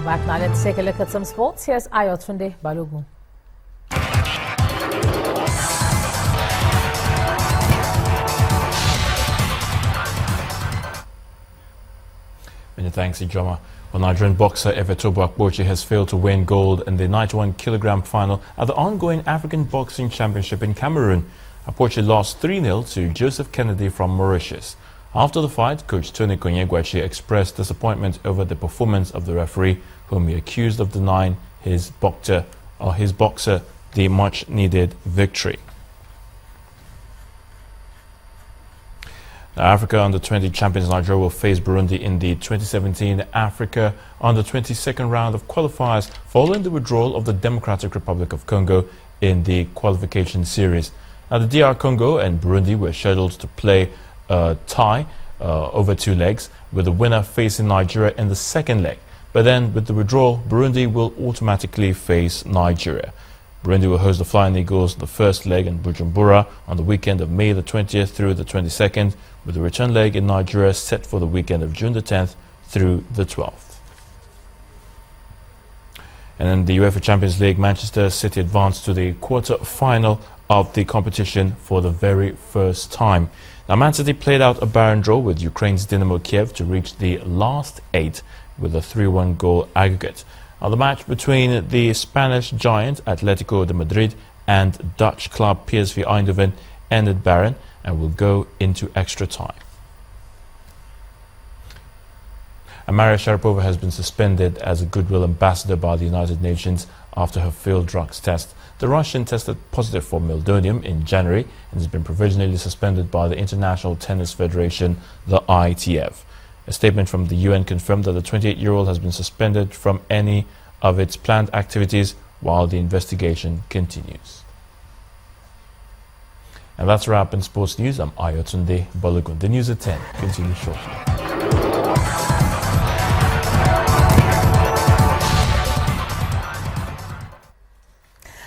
Welcome back. Now let's take a look at some sports. Here's Ayotunde Balogun. Many thanks, Ijoma. Well, Nigerian boxer Apochi has failed to win gold in the 91-kilogram final at the ongoing African Boxing Championship in Cameroon. Apochi lost 3-0 to Joseph Kennedy from Mauritius. After the fight, coach Tony Konyegwachi expressed disappointment over the performance of the referee, whom he accused of denying his boxer the much-needed victory. Now, Africa Under-20 champions Nigeria will face Burundi in the 2017 Africa Under-22 round of qualifiers following the withdrawal of the Democratic Republic of Congo in the qualification series. Now, the DR Congo and Burundi were scheduled to play a tie over 2 legs, with the winner facing Nigeria in the second leg. But then, with the withdrawal, Burundi will automatically face Nigeria. Burundi will host the Flying Eagles in the first leg in Bujumbura on the weekend of May the 20th through the 22nd, with the return leg in Nigeria set for the weekend of June the 10th through the 12th. And in the UEFA Champions League, Manchester City advanced to the quarter-final of the competition for the very first time. Now, Man City played out a barren draw with Ukraine's Dynamo Kiev to reach the last 8 with a 3-1 goal aggregate. Now, the match between the Spanish giant Atletico de Madrid and Dutch club PSV Eindhoven ended barren and will go into extra time. And Maria Sharapova has been suspended as a goodwill ambassador by the United Nations after her failed drugs test. The Russian tested positive for meldonium in January and has been provisionally suspended by the International Tennis Federation, the ITF. A statement from the UN confirmed that the 28-year-old has been suspended from any of its planned activities while the investigation continues. And that's a wrap in sports news. I'm Ayotunde Balogun. The news at 10 continues shortly.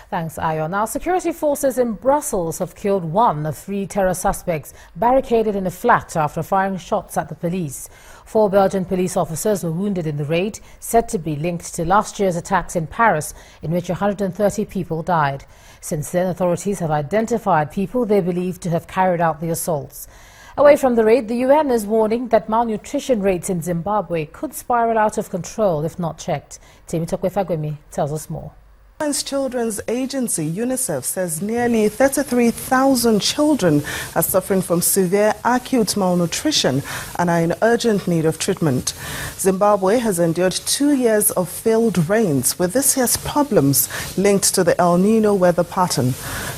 Thanks, Ayo. Now, security forces in Brussels have killed 1 of 3 terror suspects barricaded in a flat after firing shots at the police. 4 Belgian police officers were wounded in the raid, said to be linked to last year's attacks in Paris, in which 130 people died. Since then, authorities have identified people they believe to have carried out the assaults. Away from the raid, the UN is warning that malnutrition rates in Zimbabwe could spiral out of control if not checked. Temitope Fagwemi tells us more. Children's Agency, UNICEF, says nearly 33,000 children are suffering from severe acute malnutrition and are in urgent need of treatment. Zimbabwe has endured 2 years of failed rains, with this year's problems linked to the El Nino weather pattern.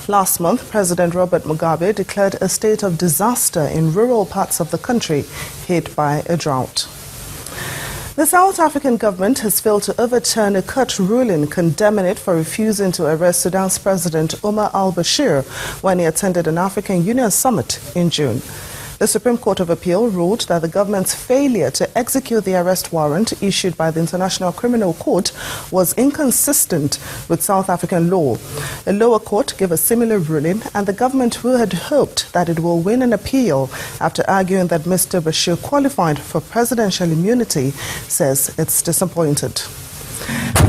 Last month, President Robert Mugabe declared a state of disaster in rural parts of the country hit by a drought. The South African government has failed to overturn a court ruling condemning it for refusing to arrest Sudan's President Omar al-Bashir when he attended an African Union summit in June. The Supreme Court of Appeal ruled that the government's failure to execute the arrest warrant issued by the International Criminal Court was inconsistent with South African law. A lower court gave a similar ruling, and the government who had hoped that it will win an appeal after arguing that Mr. Bashir qualified for presidential immunity says it's disappointed.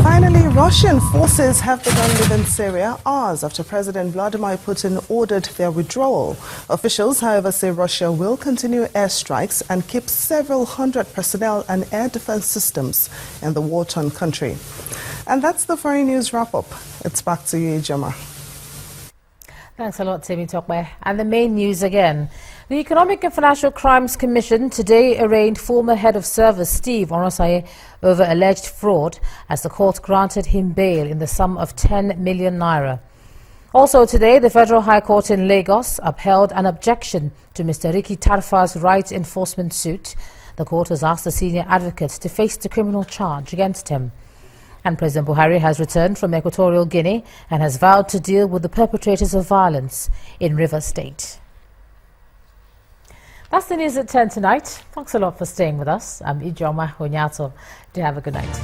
Finally, Russian forces have begun leaving Syria hours after President Vladimir Putin ordered their withdrawal. Officials, however, say Russia will continue airstrikes and keep several hundred personnel and air defense systems in the war-torn country. And that's the foreign news wrap-up. It's back to you, Ijoma. Thanks a lot, Temitope. And the main news again. The Economic and Financial Crimes Commission today arraigned former head of service Steve Onosaye over alleged fraud as the court granted him bail in the sum of 10 million naira. Also today, the Federal High Court in Lagos upheld an objection to Mr. Ricky Tarfa's rights enforcement suit. The court has asked the senior advocate to face the criminal charge against him. And President Buhari has returned from Equatorial Guinea and has vowed to deal with the perpetrators of violence in Rivers State. That's the news at 10 tonight. Thanks a lot for staying with us. I'm Ijoma Onyato. Do have a good night.